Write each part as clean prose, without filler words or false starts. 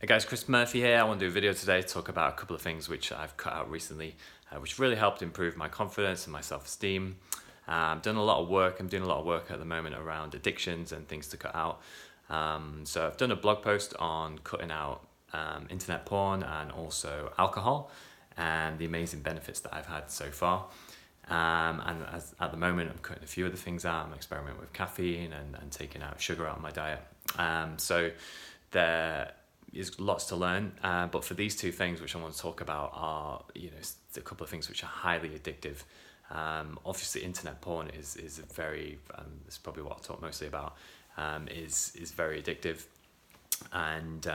Hey guys, Chris Murphy here. I want to do a video today to talk about a couple of things which I've cut out recently, which really helped improve my confidence and my self-esteem. I'm doing a lot of work at the moment around addictions and things to cut out. So I've done a blog post on cutting out internet porn and also alcohol and the amazing benefits that I've had so far. At the moment, I'm cutting a few of the things out. I'm experimenting with caffeine and taking out sugar out of my diet. So there is lots to learn, but for these two things which I want to talk about are, a couple of things which are highly addictive. Obviously, internet porn is a very, it's probably what I'll talk mostly about, is very addictive, and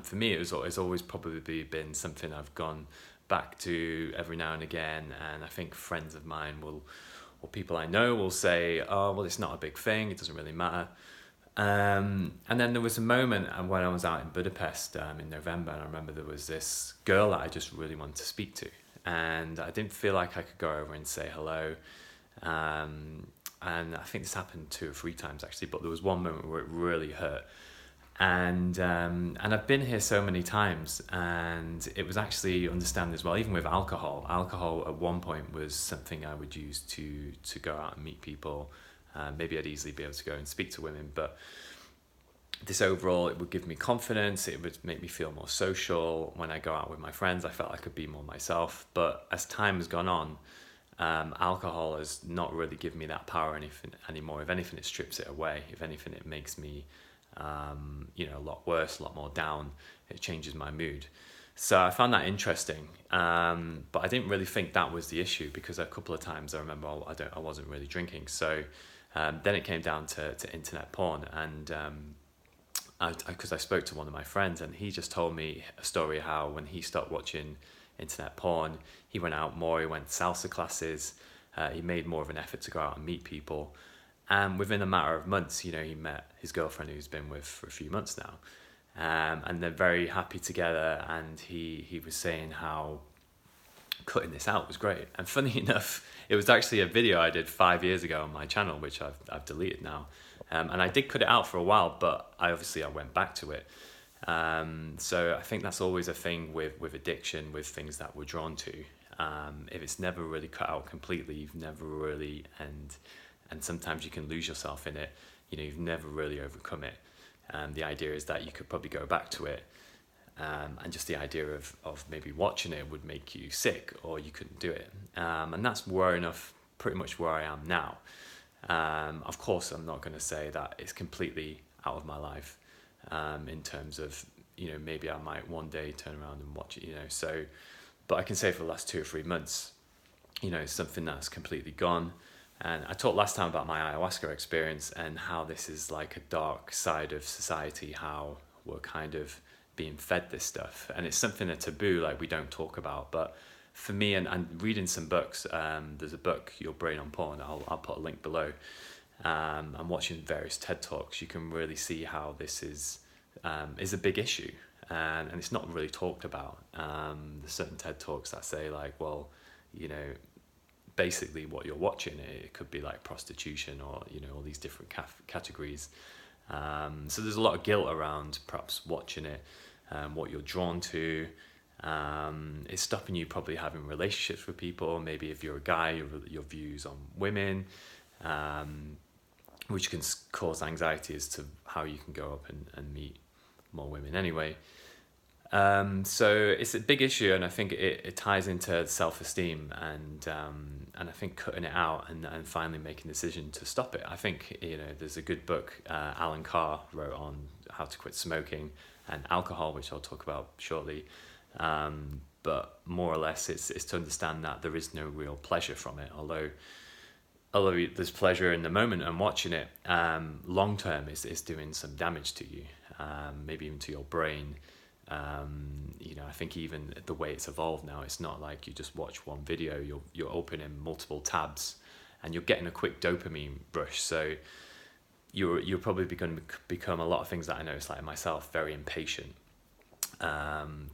for me it's always probably been something I've gone back to every now and again, and I think friends of mine or people I know will say, oh well, it's not a big thing, it doesn't really matter. And then there was a moment when I was out in Budapest in November, and I remember there was this girl that I just really wanted to speak to, and I didn't feel like I could go over and say hello. And I think this happened 2 or 3 times actually, but there was one moment where it really hurt. And I've been here so many times, and it was actually understanding as well, even with alcohol. Alcohol at one point was something I would use to go out and meet people. Maybe I'd easily be able to go and speak to women, but this overall, it would give me confidence, it would make me feel more social. When I go out with my friends, I felt I could be more myself. But as time has gone on, alcohol has not really given me that power anymore. If anything, it strips it away. If anything, it makes me a lot worse, a lot more down. It changes my mood. So I found that interesting, but I didn't really think that was the issue, because a couple of times I remember I wasn't really drinking. So then it came down to internet porn, and because I spoke to one of my friends, and he just told me a story how when he stopped watching internet porn, he went out more, he went to salsa classes, he made more of an effort to go out and meet people. And within a matter of months, he met his girlfriend, who's been with for a few months now. And they're very happy together, and he was saying how cutting this out was great. And funny enough, it was actually a video I did 5 years ago on my channel, which I've deleted now. And I did cut it out for a while, but I went back to it. So I think that's always a thing with addiction, with things that we're drawn to. If it's never really cut out completely, you've never really, and sometimes you can lose yourself in it, you've never really overcome it. The idea is that you could probably go back to it, and just the idea of maybe watching it would make you sick, or you couldn't do it. And that's pretty much where I am now. Of course, I'm not going to say that it's completely out of my life, in terms of, maybe I might one day turn around and watch it, so, but I can say for the last 2 or 3 months, it's something that's completely gone. And I talked last time about my ayahuasca experience and how this is like a dark side of society, how we're kind of being fed this stuff. And it's something, a taboo, like we don't talk about. But for me, and reading some books, there's a book, Your Brain on Porn, I'll put a link below. And watching various TED Talks, you can really see how this is a big issue. And it's not really talked about. There's certain TED Talks that say like, well, basically what you're watching, it could be like prostitution or all these different categories. So there's a lot of guilt around perhaps watching it, what you're drawn to. It's stopping you probably having relationships with people. Maybe if you're a guy, your views on women, which can cause anxiety as to how you can go up and meet more women anyway. So it's a big issue, and I think it ties into self-esteem, and I think cutting it out and finally making a decision to stop it. I think there's a good book Alan Carr wrote on how to quit smoking and alcohol, which I'll talk about shortly. But more or less, it's to understand that there is no real pleasure from it, although there's pleasure in the moment and watching it. Long term, is doing some damage to you, maybe even to your brain. I think even the way it's evolved now, it's not like you just watch one video, you're opening multiple tabs and you're getting a quick dopamine rush. So you're probably going to become, a lot of things that I notice, like myself, very impatient,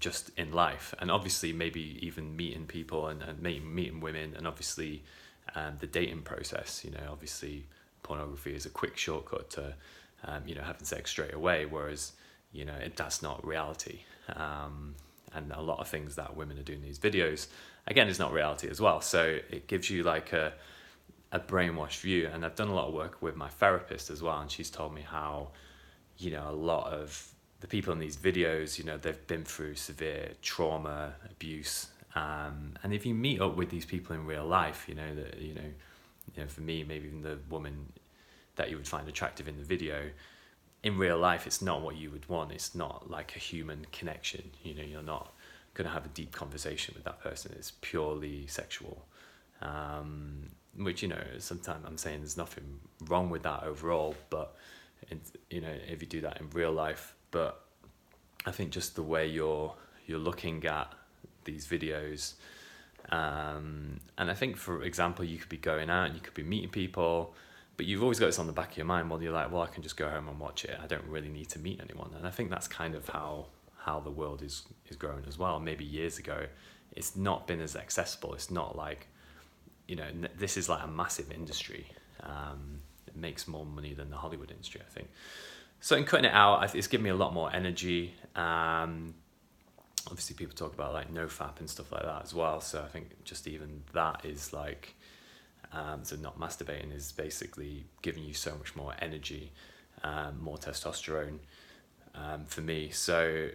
just in life. And obviously maybe even meeting people and meeting women, and obviously the dating process, obviously pornography is a quick shortcut to having sex straight away, whereas that's not reality. And a lot of things that women are doing in these videos, again, is not reality as well. So it gives you like a brainwashed view. And I've done a lot of work with my therapist as well, and she's told me how, a lot of the people in these videos, they've been through severe trauma, abuse, and if you meet up with these people in real life, for me, maybe even the woman that you would find attractive in the video, in real life, it's not what you would want. It's not like a human connection. You're not going to have a deep conversation with that person. It's purely sexual, which, sometimes I'm saying there's nothing wrong with that overall, but, if you do that in real life. But I think just the way you're looking at these videos, and I think, for example, you could be going out and you could be meeting people, but you've always got this on the back of your mind. Well, you're like, I can just go home and watch it. I don't really need to meet anyone. And I think that's kind of how the world is growing as well. Maybe years ago, it's not been as accessible. It's not like, this is like a massive industry. It makes more money than the Hollywood industry, I think. So in cutting it out, it's given me a lot more energy. Obviously, people talk about like NoFap and stuff like that as well. So I think just even that is like, so not masturbating is basically giving you so much more energy, more testosterone for me. So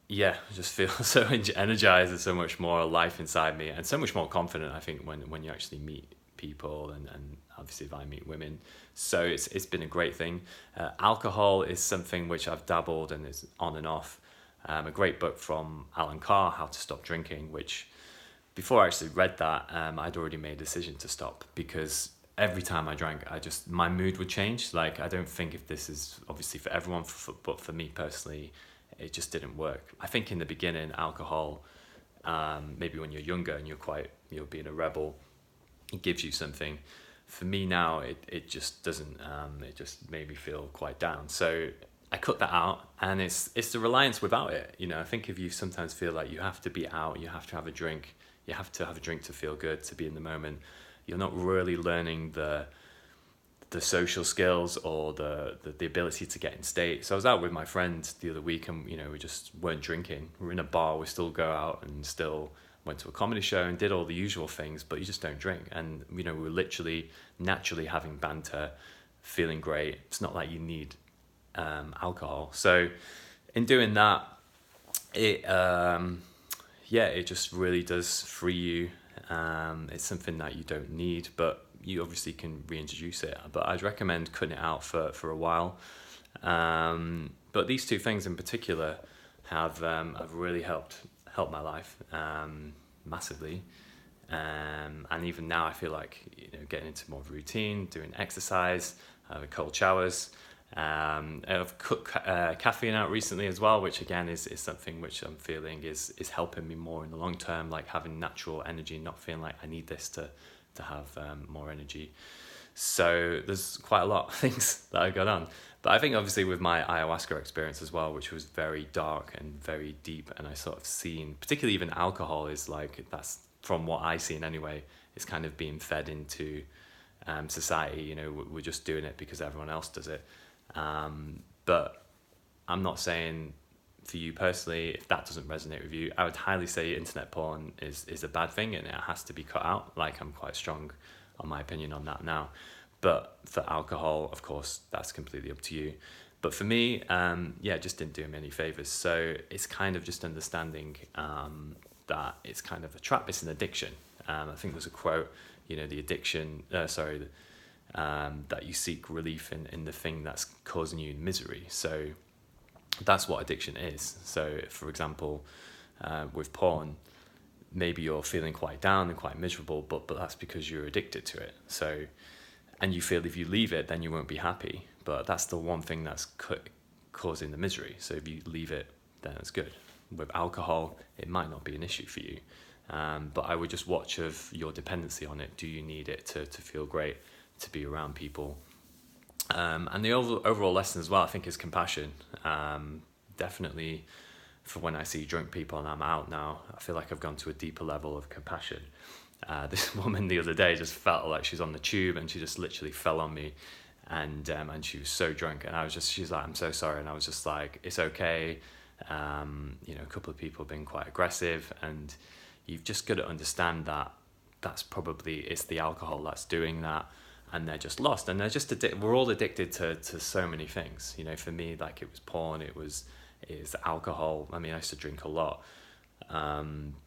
yeah, I just feel so energized and so much more life inside me, and so much more confident, I think, when you actually meet people, and obviously if I meet women. So it's been a great thing. Alcohol is something which I've dabbled and is on and off. A great book from Alan Carr, How to Stop Drinking, which before I actually read that, I'd already made a decision to stop, because every time I drank, my mood would change. Like, I don't think if this is obviously for everyone, but for me personally, it just didn't work. I think in the beginning, alcohol, maybe when you're younger and you're being a rebel, it gives you something. For me now, it just doesn't, it just made me feel quite down. So I cut that out, and it's the reliance without it. I think if you sometimes feel like you have to be out, you have to have a drink, you have to have a drink to feel good, to be in the moment, you're not really learning the social skills or the ability to get in state. So I was out with my friend the other week, and we just weren't drinking. We were in a bar, we still go out and still went to a comedy show and did all the usual things, but you just don't drink. And we were literally naturally having banter, feeling great. It's not like you need alcohol. So in doing that, it just really does free you. It's something that you don't need, but you obviously can reintroduce it. But I'd recommend cutting it out for a while. But these two things in particular have really helped my life massively. And even now I feel like getting into more of a routine, doing exercise, cold showers. I've cut caffeine out recently as well, which again is something which I'm feeling is helping me more in the long term, like having natural energy, not feeling like I need this to have more energy. So there's quite a lot of things that I got on. But I think obviously with my ayahuasca experience as well, which was very dark and very deep, and I sort of seen, particularly even alcohol is like, that's from what I seen anyway, it's kind of being fed into society. We're just doing it because everyone else does it. But I'm not saying for you personally, if that doesn't resonate with you, I would highly say internet porn is a bad thing, and it has to be cut out. Like, I'm quite strong on my opinion on that now. But for alcohol, of course, that's completely up to you. But for me, it just didn't do me any favors. So it's kind of just understanding that it's kind of a trap. It's an addiction. I think there's a quote, the addiction, that you seek relief in the thing that's causing you misery. So that's what addiction is. So for example, with porn, maybe you're feeling quite down and quite miserable, but that's because you're addicted to it. So, and you feel if you leave it, then you won't be happy. But that's the one thing that's causing the misery. So if you leave it, then it's good. With alcohol, it might not be an issue for you. But I would just watch of your dependency on it. Do you need it to feel great, to be around people? And the overall lesson as well, I think, is compassion. Definitely for when I see drunk people and I'm out now, I feel like I've gone to a deeper level of compassion. This woman the other day just felt like she's on the tube, and she just literally fell on me. and she was so drunk, and she's like, I'm so sorry, and I was just like, it's okay. You know, a couple of people have been quite aggressive, and you've just got to understand that that's probably, it's the alcohol that's doing that, and they're just lost, and they're just we're all addicted to so many things. You know, for me, like, it was porn, it's alcohol. I mean, I used to drink a lot,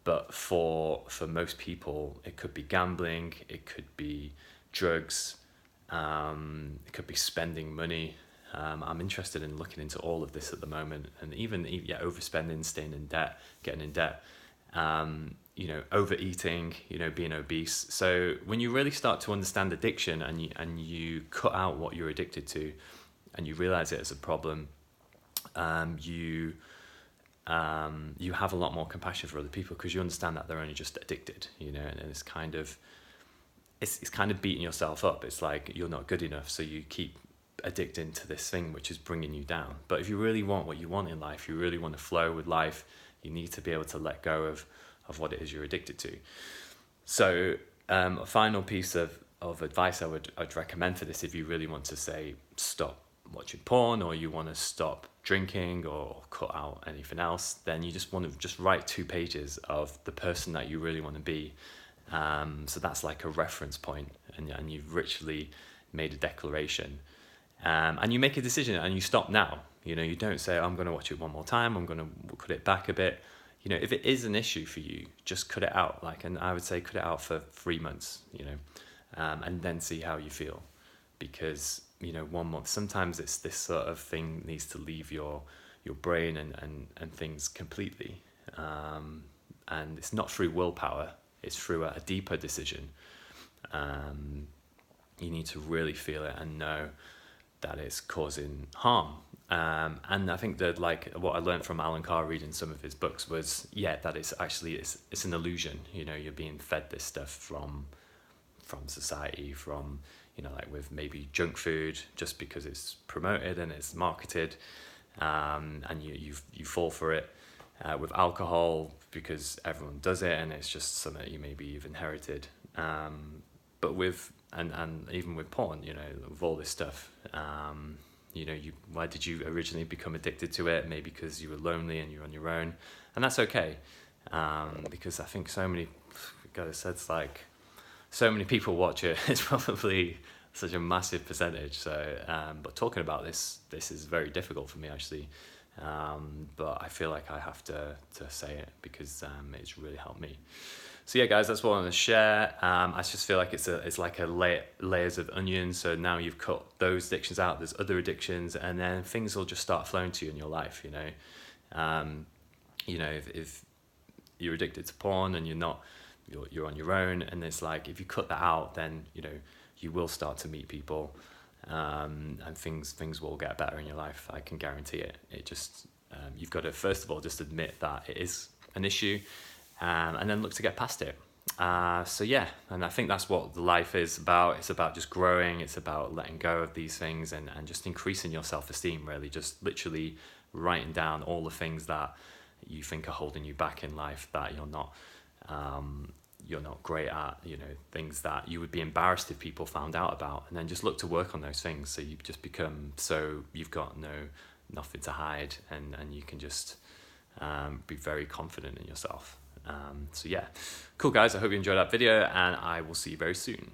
but for most people, it could be gambling, it could be drugs, it could be spending money. I'm interested in looking into all of this at the moment, and even overspending, staying in debt, getting in debt, you know, overeating, you know, being obese. So when you really start to understand addiction, and you cut out what you're addicted to, and you realize it as a problem, you have a lot more compassion for other people, because you understand that they're only just addicted, you know, and it's kind of beating yourself up. It's like, you're not good enough, so you keep addicting to this thing which is bringing you down. But if you really want what you want in life, you really want to flow with life, you need to be able to let go of what it is you're addicted to. So a final piece of advice I'd recommend for this, if you really want to say stop watching porn, or you want to stop drinking, or cut out anything else, then you just want to just write 2 pages of the person that you really want to be. So that's like a reference point, and you've literally made a declaration, and you make a decision, and you stop now. You know, you don't say, I'm going to watch it one more time, I'm going to cut it back a bit. You know, if it is an issue for you, just cut it out. Like, and I would say cut it out for 3 months, you know, and then see how you feel. Because, you know, 1 month, sometimes it's this sort of thing needs to leave your brain and things completely. And it's not through willpower, it's through a deeper decision. You need to really feel it and know that it's causing harm. And I think that, like, what I learned from Alan Carr reading some of his books was, that it's actually, it's an illusion. You know, you're being fed this stuff from society, from, you know, like with maybe junk food, just because it's promoted and it's marketed, and you fall for it. With alcohol, because everyone does it, and it's just something you maybe you've inherited. But with and even with porn, you know, with all this stuff, you know, why did you originally become addicted to it? Maybe because you were lonely and you're on your own, and that's okay. Because I think so many, God, it's like so many people watch it. It's probably such a massive percentage. So, but talking about this is very difficult for me, actually. But I feel like I have to say it, because it's really helped me. So yeah, guys, that's what I want to share. I just feel like it's like layers of onion. So now you've cut those addictions out, there's other addictions, and then things will just start flowing to you in your life. You know, if you're addicted to porn and you're on your own, and it's like, if you cut that out, then, you know, you will start to meet people. And things will get better in your life. I can guarantee it. It just, you've got to, first of all, just admit that it is an issue, and then look to get past it. So yeah, and I think that's what life is about. It's about just growing. It's about letting go of these things, and just increasing your self-esteem, really. Just literally writing down all the things that you think are holding you back in life, that you're not great at, you know, things that you would be embarrassed if people found out about, and then just look to work on those things, so you just become, so you've got nothing to hide, and you can just be very confident in yourself. So yeah, cool, guys, I hope you enjoyed that video, and I will see you very soon.